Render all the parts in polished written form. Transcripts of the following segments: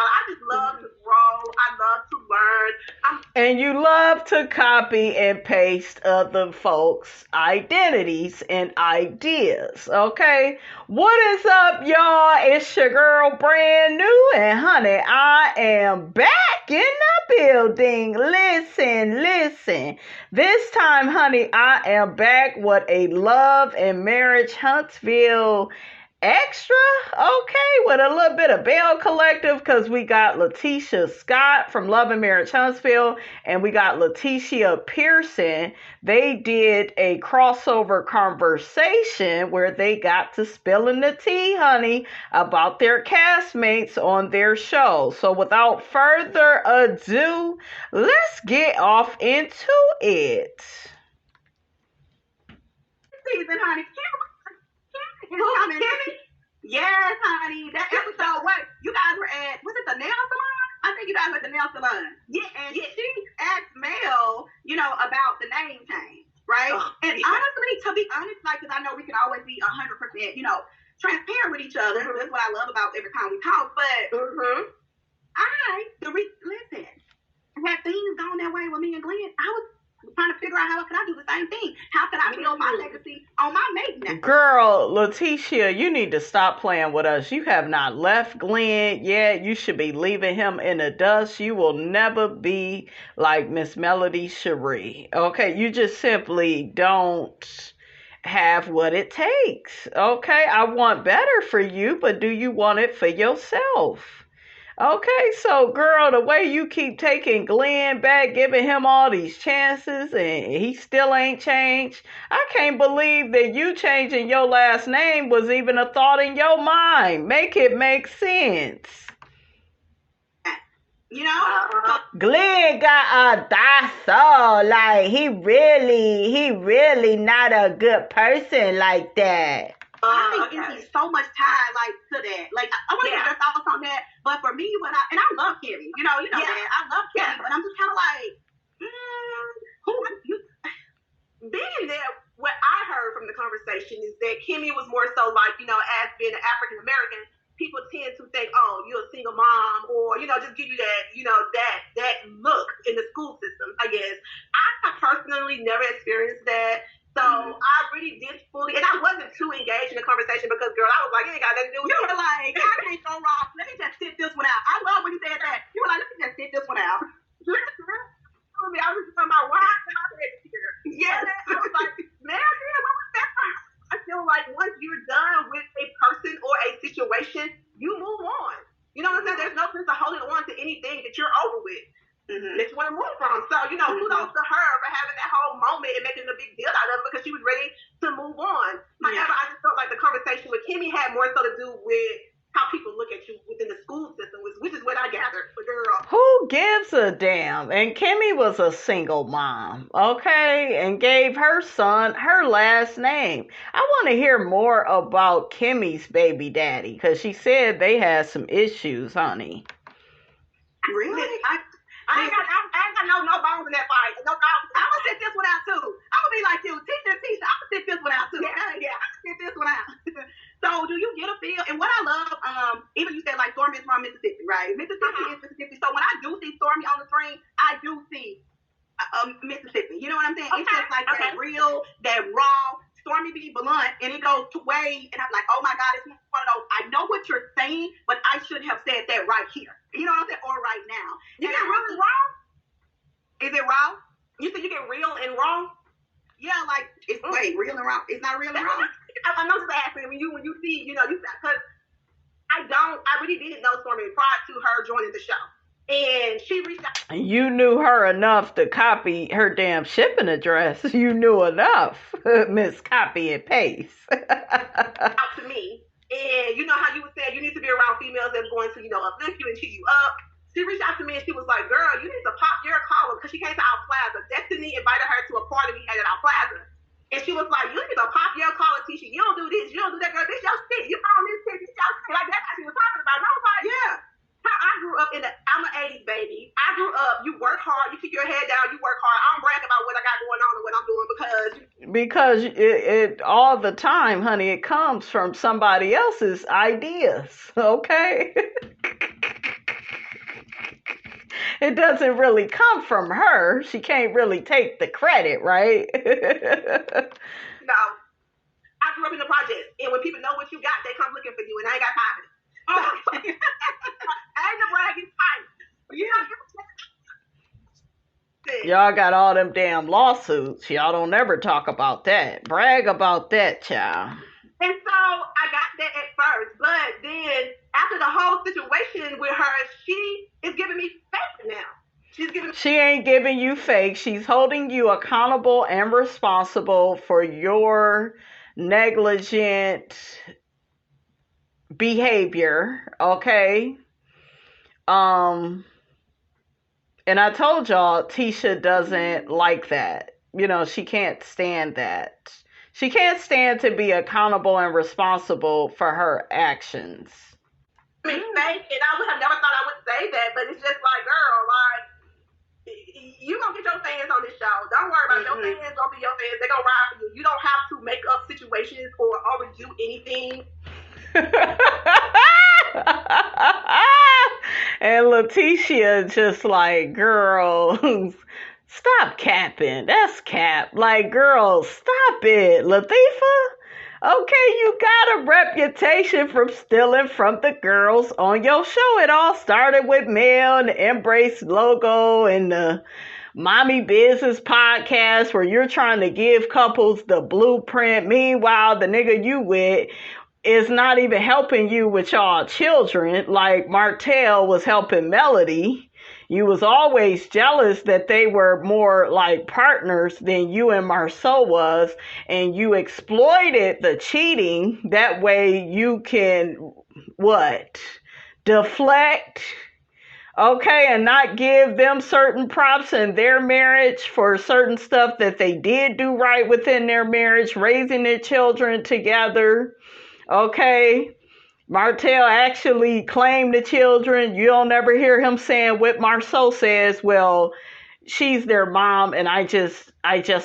I just love to grow. I love to learn. And you love to copy and paste other folks' identities and ideas, okay? What is up, y'all? It's your girl, Brand New, and honey, I am back in the building. Listen. This time, honey, I am back with a Love and Marriage Huntsville extra, okay, with a little bit of Bell Collective, because we got Lateashia Scott from Love and Marriage Huntsville, and we got Lateashia Pearson. They did a crossover conversation where they got to spilling the tea, honey, about their castmates on their show. So without further ado, let's get off into it. Season, honey. Kimmy? Yes, honey. That episode, what? You guys were at, was it the nail salon? I think you guys were at the nail salon. Yeah, and she asked Mel, about the name change, right? And honestly, to be honest, like, because I know we can always be 100%, transparent with each other. That's what I love about every time we talk. But listen, had things gone that way with me and Glenn, I was trying to figure out how could I do the same thing. How could I build my legacy on my mate now? Girl, Lateashia, you need to stop playing with us. You have not left Glenn yet. You should be leaving him in the dust. You will never be like Miss Melody Cherie. Okay, you just simply don't have what it takes. Okay, I want better for you, but do you want it for yourself? Okay, so girl, the way you keep taking Glenn back, giving him all these chances, and he still ain't changed. I can't believe that you changing your last name was even a thought in your mind. Make it make sense. Glenn got a docile. Like, he really not a good person like that. I think he's so much tied to that. Like, I want to get your thoughts on that. But for me, I love Kimmy. You know that. I love Kimmy, but I'm just kind of like, being there. What I heard from the conversation is that Kimmy was more so like, as being an African American, people tend to think, oh, you're a single mom, or just give you that, that look in the school system. I guess I personally never experienced that. So I really did fully, and I wasn't too engaged in the conversation because, girl, I was like, you ain't got nothing to do with it. You were like, I can't go wrong. Let me just sit this one out. I love when you said that. You were like, let me just sit this one out. I was just on my watch and I said, yes. I was like, man, what was that? I feel like once you're done with a person or a situation, you move on. You know what I'm saying? There's no sense of holding on to anything that you're over with. That you want to move from. So, kudos to her for having that whole moment and making a big deal out of it because she was ready to move on. However, I just felt like the conversation with Kimmy had more so to do with how people look at you within the school system, which is what I gathered. But girl, who gives a damn? And Kimmy was a single mom, okay, and gave her son her last name. I want to hear more about Kimmy's baby daddy because she said they had some issues, honey. Really? I ain't got no bones in that fight. No bones. I'm gonna sit this one out too. I'm gonna be like you, Tisha. I'm gonna sit this one out too. Yeah, I'm gonna sit this one out. So, do you get a feel? And what I love, even you said like Stormy is from Mississippi, right? Mississippi is Mississippi. So when I do see Stormy on the screen, I do see Mississippi. You know what I'm saying? Okay. It's just like that real, that raw. Stormy be blunt, and it goes to way, and I'm like, oh my God, it's one of those. I know what you're saying, but I should have said that right here. You know what I'm saying? Or right now. You get real and raw? Is it raw? You said you get real and raw? Yeah, like it's real and raw. It's not real and raw. I'm not just asking when you see, because I really didn't know Stormy prior to her joining the show. And she reached out. You knew her enough to copy her damn shipping address. You knew enough, Miss Copy and Paste. Out to me. And you know how you would say you need to be around females that's going to, uplift you and cheer you up. She reached out to me and she was like, girl, you need to pop your collar because she came to our plaza. Destiny invited her to a party we had at our plaza. And she was like, you need to pop your collar, Tisha. You don't do this. You don't do that, girl. This your shit. You found this shit. This your shit. Like, that's how she was talking about it. And I was like, yeah. I grew up I'm an 80s baby. I grew up, you work hard, you keep your head down, you work hard. I don't brag about what I got going on and what I'm doing because it all the time, honey, it comes from somebody else's ideas, okay? it doesn't really come from her. She can't really take the credit, right? No. I grew up in the projects, and when people know what you got, they come looking for you, and I ain't got time for it. I ain't no bragging time. Y'all got all them damn lawsuits. Y'all don't never talk about that. Brag about that, child. And so I got that at first, but then after the whole situation with her, she is giving me fake now. She ain't giving you fake. She's holding you accountable and responsible for your negligent behavior, okay? And I told y'all Tisha doesn't like that. You know, she can't stand that. She can't stand to be accountable and responsible for her actions. I mean, fake, and I would have never thought I would say that, but it's just like, girl, like, you gonna get your fans on this show. Don't worry about your fans. Gonna be your fans. They're gonna ride for you. You don't have to make up situations or overdo anything. And Lateashia just like, girls, stop capping. That's cap. Like, girls, stop it. Latifah, okay, you got a reputation from stealing from the girls on your show. It all started with Mel and the Embrace logo and the Mommy Business podcast where you're trying to give couples the blueprint. Meanwhile, the nigga you with is not even helping you with y'all children like Martell was helping Melody. You was always jealous that they were more like partners than you and Marsau was, and you exploited the cheating. That way you can, what? Deflect, okay, and not give them certain props in their marriage for certain stuff that they did do right within their marriage, raising their children together. Okay, Martell actually claimed the children. You don't ever hear him saying what Marsau says, well, she's their mom and I just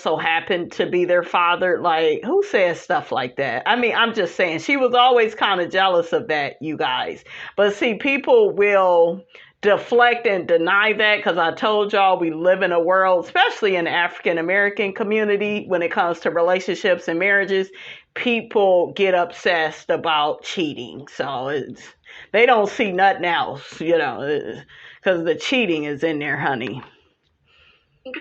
so happened to be their father. Like, who says stuff like that? I mean, I'm just saying she was always kind of jealous of that, you guys. But see, people will deflect and deny that because I told y'all we live in a world, especially in the African American community, when it comes to relationships and marriages, people get obsessed about cheating. So they don't see nothing else, you know, because the cheating is in there, honey. To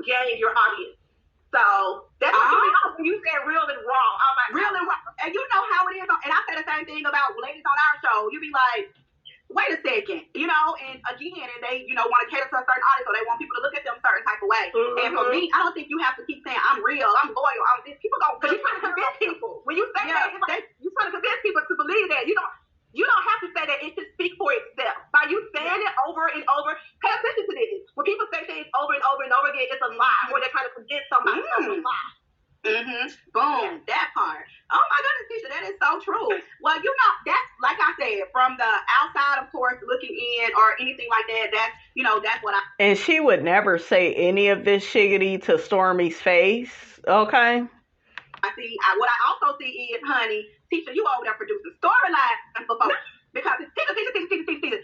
gain your audience. So that's what you mean. When you said real and raw, I was like, real and raw. And you know how it is. And I say the same thing about ladies on our show. You be like, wait a second, you know, and again, and they, you know, want to cater to a certain audience, so they want people to look at them a certain type of way. And for me, I don't think you have to keep saying, I'm real, I'm loyal, I'm this. People don't, because you're trying to convince people. When you say that, it's like, you're trying to convince people to believe that. You don't have to say that. It should speak for itself. By you saying it over and over, pay attention to this. When people say things over and over and over again, it's a lie, or they're trying to convince somebody that's a lie. Boom, that part. Oh my goodness, Tisha, that is so true. Well, you know, that's like I said, from the outside, of course, looking in or anything like that, that's, you know, that's what I. And she would never say any of this shiggity to Stormy's face, okay? I see. What I also see is, honey, Tisha, you over there producing storylines for folks because it's Tisha,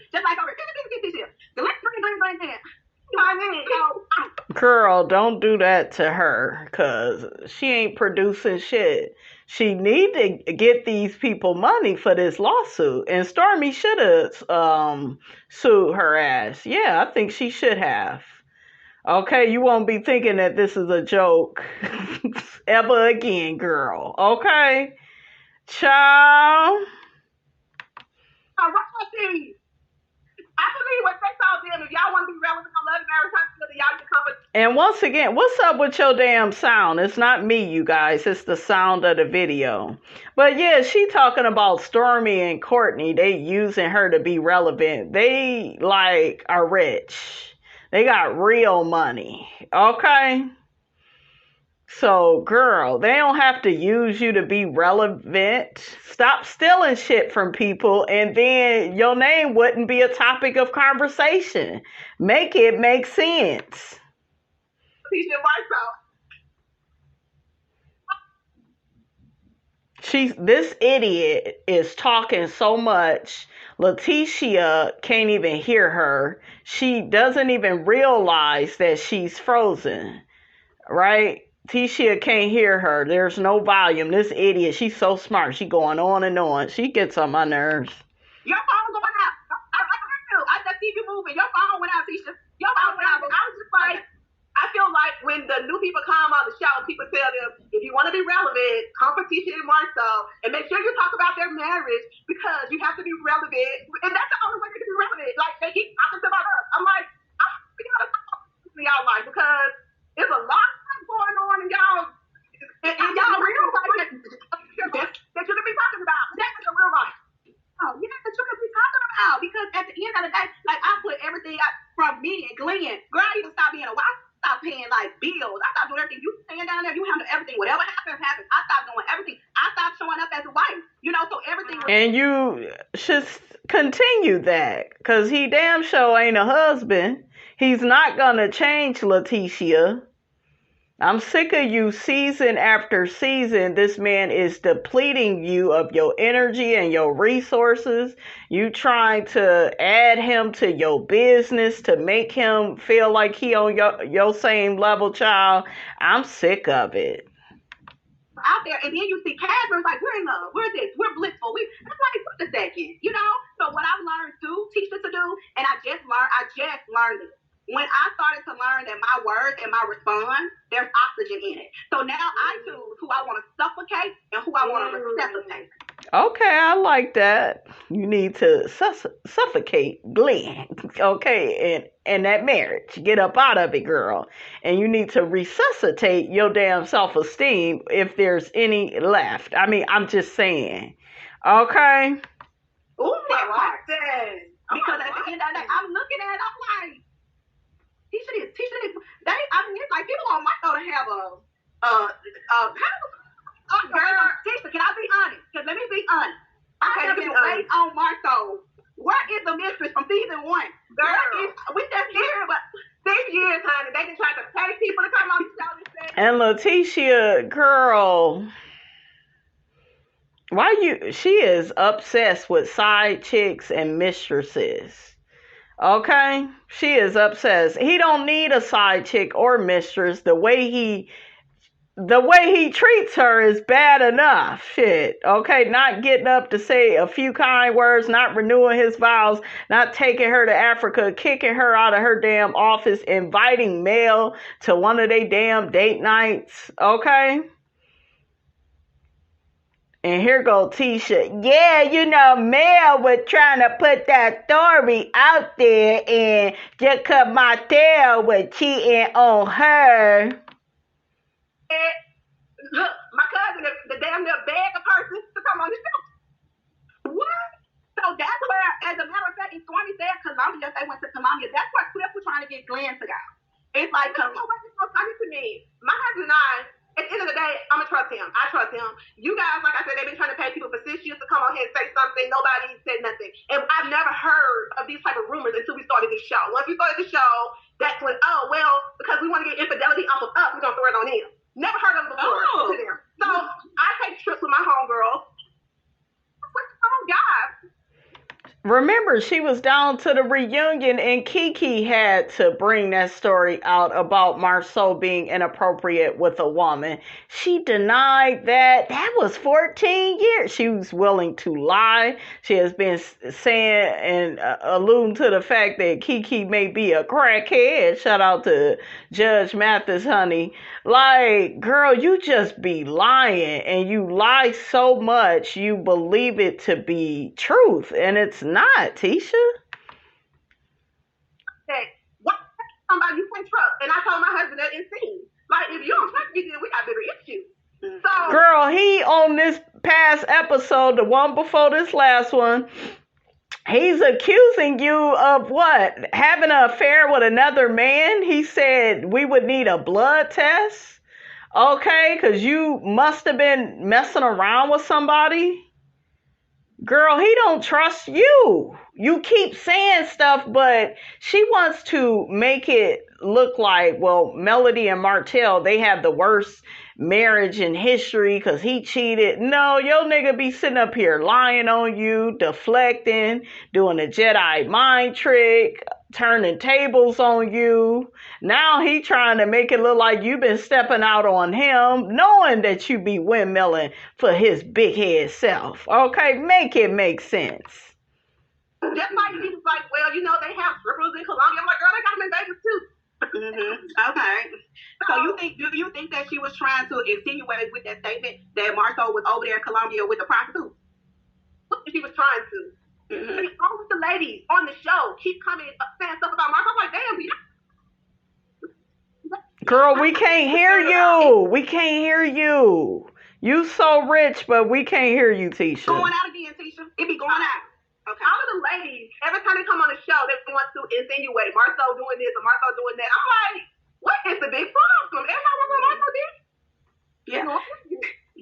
just like over Tisha. The let's bring. Girl, don't do that to her, because she ain't producing shit. She need to get these people money for this lawsuit, and Stormy should have sued her ass. Yeah, I think she should have. Okay, you won't be thinking that this is a joke ever again, girl. Okay, child. I believe what they told them. If y'all want to be relevant, I love marriage, y'all can come. And once again, what's up with your damn sound? It's not me, you guys. It's the sound of the video. But yeah, she talking about Stormy and Courtney. They using her to be relevant. They like are rich. They got real money. Okay? So, girl, they don't have to use you to be relevant. Stop stealing shit from people, and then your name wouldn't be a topic of conversation. Make it make sense. This idiot is talking so much. Lateashia can't even hear her. She doesn't even realize that she's frozen, right? Tisha can't hear her. There's no volume. This idiot, she's so smart. She going on and on. She gets on my nerves. Your phone going out. I just see you moving. Your phone went out, Tisha. Your phone went out. I was just like, I feel like when the new people come on the show, people tell them, if you want to be relevant, come for Tisha and Marsau, and make sure you talk about their marriage because you have to be relevant. And that's the only way you can be relevant. Like, they keep talking about us. I'm like, we got to talk to y'all life because there's a lot of stuff going on in y'all. And y'all real life that you can be talking about. That's the real life. Oh, yeah, that you can be talking about because at the end of the day, like I put everything out from me and Glenn. Girl, I even stopped being a wife. I stopped paying like bills. I stopped doing everything. You stand down there, you handle everything. Whatever happens, happens. I stopped doing everything. I stopped showing up as a wife. You know, so everything. And you should continue that because he damn sure ain't a husband. He's not gonna change, Lateashia. I'm sick of you season after season. This man is depleting you of your energy and your resources. You trying to add him to your business to make him feel like he on your same level, child. I'm sick of it. Out there, and then you see Catherine's like, we're in love, we're this, we're blissful. I'm like, wait a second, you know? So what I've learned to teach her to do, and I just learned it. When I started to learn that my words and my response, there's oxygen in it. So now I choose who I want to suffocate and who I want to resuscitate. Okay, I like that. You need to suffocate Glenn, okay, and that marriage. Get up out of it, girl. And you need to resuscitate your damn self-esteem if there's any left. I mean, I'm just saying. Okay? Ooh, I like that. Because at the end of the day, I'm looking at it, I'm like, Tisha this. It's like people on my show to have girl, Tisha, can I be honest? Because let me be honest. I have been waiting on Marsau. Where is the mistress from season 1? Girl, we just here, but 6 years, honey. They just try to pay people to come on the show. And Lateashia, girl, she is obsessed with side chicks and mistresses. Okay? She is obsessed. He don't need a side chick or mistress. The way he treats her is bad enough. Shit. Okay? Not getting up to say a few kind words, not renewing his vows, not taking her to Africa, kicking her out of her damn office, inviting Mel to one of their damn date nights. Okay? And here go Tisha. Yeah, you know, Mel was trying to put that story out there and just cut my tail was cheating on her. And look, my cousin, the damn near beg a person to come on the show. What? So that's where, as a matter of fact, Stormy said Columbia, they went to Columbia. That's where Cliff was trying to get Glenn to go. It's like, what's so funny to me? My husband and I, at the end of the day, I'm going to trust him. I trust him. You guys, like I said, they've been trying to pay people for 6 years to come on here and say something. Nobody said nothing. And I've never heard of these type of rumors until we started this show. Once we started the show, that's when, because we want to get infidelity off of us, we're going to throw it on him. Never heard of it before to them. So I take trips with my homegirl. What's wrong, guys? Remember, she was down to the reunion and Kiki had to bring that story out about Marsau being inappropriate with a woman. She denied that. That was 14 years. She was willing to lie. She has been saying and alluding to the fact that Kiki may be a crackhead. Shout out to Judge Mathis, honey. Like, girl, you just be lying and you lie so much you believe it to be truth and it's not, Tisha. What? Somebody you can't trust. And I told my husband that in scene. Like, if you don't trust me, then we got bigger issues. So, girl, he on this past episode, the one before this last one, he's accusing you of what? Having an affair with another man? He said we would need a blood test. Okay, because you must have been messing around with somebody. Girl, he don't trust you. You keep saying stuff, but she wants to make it look like, well, Melody and Martell, they have the worst marriage in history because he cheated. No, your nigga be sitting up here lying on you, deflecting, doing a Jedi mind trick, turning tables on you. Now he trying to make it look like you been stepping out on him, knowing that you be windmilling for his big head self. Okay, make it make sense. Just like he was like, well, they have strippers in Colombia. I'm like, girl, they got them in Vegas too. Okay. So do you think that she was trying to insinuate with that statement that Marsau was over there in Colombia with the prostitutes? She was trying to. All of the ladies on the show keep coming saying stuff about Marsau. I'm like, damn, girl, we can't hear you. We can't hear you. You so rich, but we can't hear you, Tisha. Going out again, Tisha. It be going out. Okay. All of the ladies, every time they come on the show, they want to insinuate Marsau doing this or Marsau doing that. I'm like, what is the big problem? Everybody wants what Marsau did. Yeah.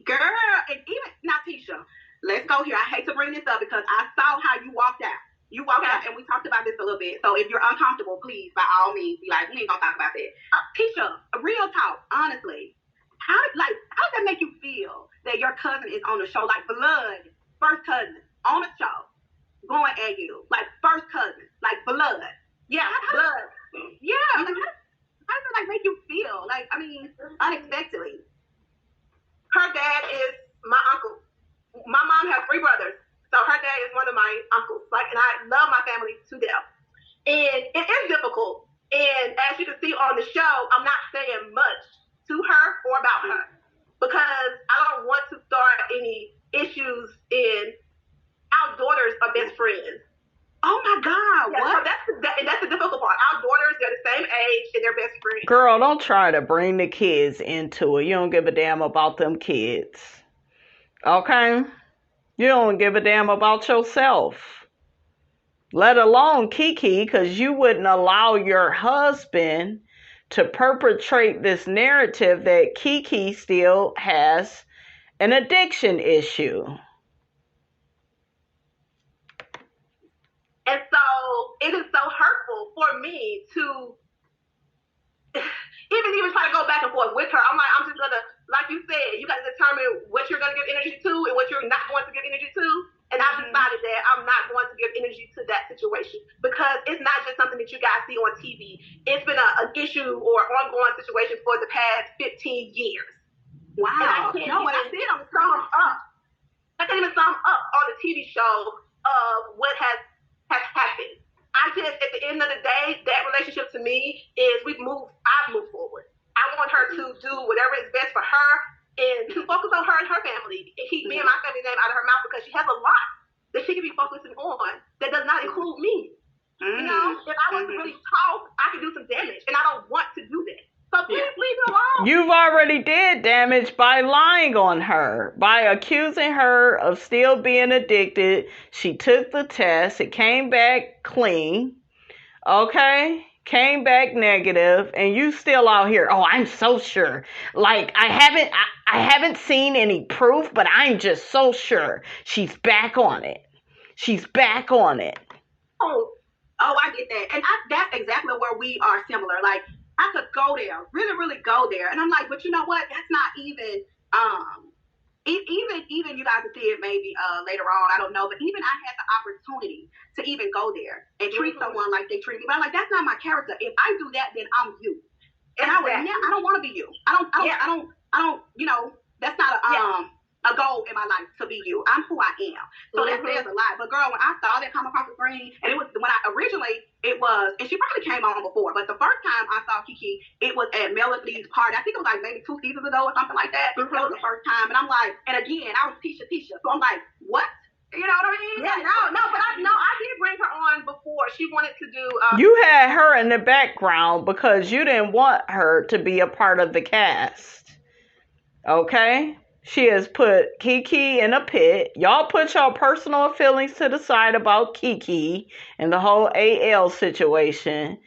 Girl, and even now, Tisha, let's go here. I hate to bring this up because I saw how you walked out. You walked out, and we talked about this a little bit. So if you're uncomfortable, please, by all means, be like, we ain't gonna talk about that. Tisha, real talk, honestly, how does that make you feel that your cousin is on the show, like blood, first cousin on the show? Going at you, like first cousin, like blood. Yeah, blood. Yeah, like how does it make you feel? Like, I mean, unexpectedly. Her dad is my uncle. My mom has 3 brothers, so her dad is one of my uncles. Like, and I love my family to death. And it is difficult. And as you can see on the show, I'm not saying much to her or about her because I don't want to start any issues in. Our daughters are best friends. Oh my God! Yeah, what? So that's the difficult part. Our daughters, they're the same age and they're best friends. Girl, don't try to bring the kids into it. You don't give a damn about them kids. Okay? You don't give a damn about yourself. Let alone Kiki, because you wouldn't allow your husband to perpetrate this narrative that Kiki still has an addiction issue. And so it is so hurtful for me to even try to go back and forth with her. I'm like, I'm just gonna, like you said, you got to determine what you're gonna give energy to and what you're not going to give energy to. And I've decided that I'm not going to give energy to that situation because it's not just something that you guys see on TV. It's been an issue or ongoing situation for the past 15 years. Wow. And I can't even sum up. I can't even sum up on the TV show of what has happened. I just, at the end of the day, that relationship to me is I've moved forward. I want her to do whatever is best for her and to focus on her and her family and keep me and my family name out of her mouth because she has a lot that she can be focusing on that does not include me. If I was to really talk, I could do some damage and I don't want to do that. So please leave it alone. You've already did damage by lying on her, by accusing her of still being addicted. She took the test. It came back clean. Okay? Came back negative, and you still out here. Oh, I'm so sure. Like, I haven't seen any proof, but I'm just so sure. She's back on it. She's back on it. Oh, I get that. And that's exactly where we are similar. Like, I could go there, really, really go there. And I'm like, but you know what? That's not even, even you guys will see it maybe later on. I don't know. But even I had the opportunity to even go there and treat someone like they treat me. But I'm like, that's not my character. If I do that, then I'm you. And I don't want to be you. I don't, that's not a goal in my life to be you. I'm who I am. So that says a lot. But girl, when I saw that come across the screen, and it was when I originally, and she probably came on before, but the first time I saw Kiki, it was at Melody's party. I think it was like maybe 2 seasons ago or something like that. That was the first time. And I'm like, and again, I was Tisha. So I'm like, what? You know what I mean? Yeah, but I did bring her on before. She wanted to do. You had her in the background because you didn't want her to be a part of the cast. Okay? She has put Kiki in a pit. Y'all put your personal feelings to the side about Kiki and the whole AL situation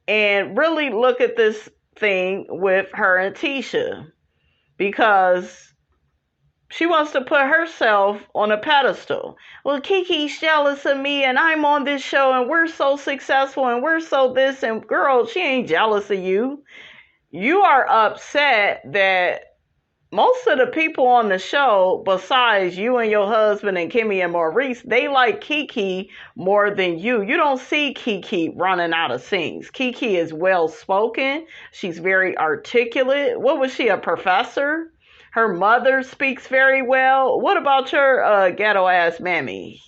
and really look at this thing with her and Tisha because she wants to put herself on a pedestal. Well, Kiki's jealous of me and I'm on this show and we're so successful and we're so this, and girl, she ain't jealous of you. You are upset that most of the people on the show, besides you and your husband and Kimmy and Maurice, they like Kiki more than you. You don't see Kiki running out of scenes. Kiki is well spoken. She's very articulate. What was she, a professor? Her mother speaks very well. What about your ghetto ass mammy?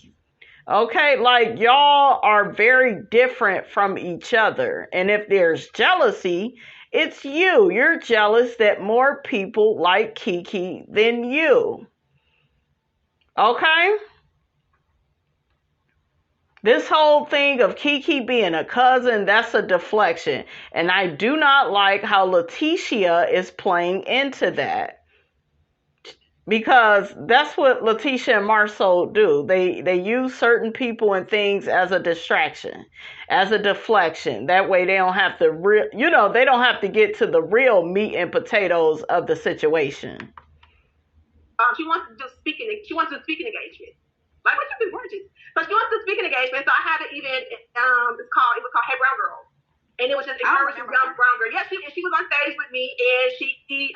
Okay, like y'all are very different from each other. And if there's jealousy, it's you. You're jealous that more people like Kiki than you. Okay? This whole thing of Kiki being a cousin, that's a deflection. And I do not like how Lateashia is playing into that. Because that's what Lateashia and Marsau do. They use certain people and things as a distraction, as a deflection. That way they don't have to, they don't have to get to the real meat and potatoes of the situation. She wants to do speaking. She wants to do speaking engagement. Like, what you been working? So she wants to do speaking engagement. So I had an event. It was called Hey Brown Girl, and it was just encouraging young brown girl. Yeah, she was on stage with me, and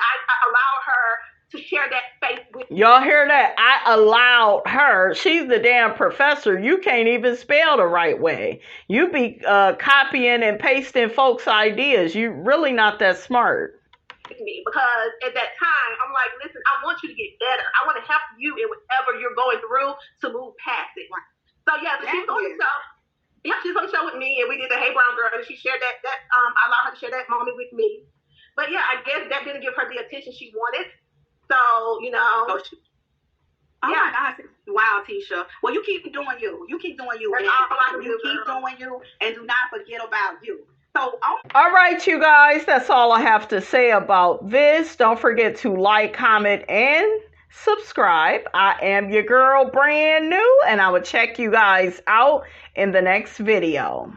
I allowed her to share that space with me. Y'all hear that? I allowed her. She's the damn professor. You can't even spell the right way. You be copying and pasting folks' ideas. You really not that smart. Me, because at that time, I'm like, listen, I want you to get better. I want to help you in whatever you're going through to move past it. So yeah, she was on the show. Yeah, she was on the show with me, and we did the Hey Brown Girl, and she shared that I allowed her to share that moment with me. But yeah, I guess that didn't give her the attention she wanted. So, Oh my God. Wow, Tisha. Well, you keep doing you. You keep doing you. You keep doing you, and do not forget about you. So, all right, you guys, that's all I have to say about this. Don't forget to like, comment, and subscribe. I am your girl, brand new, and I will check you guys out in the next video.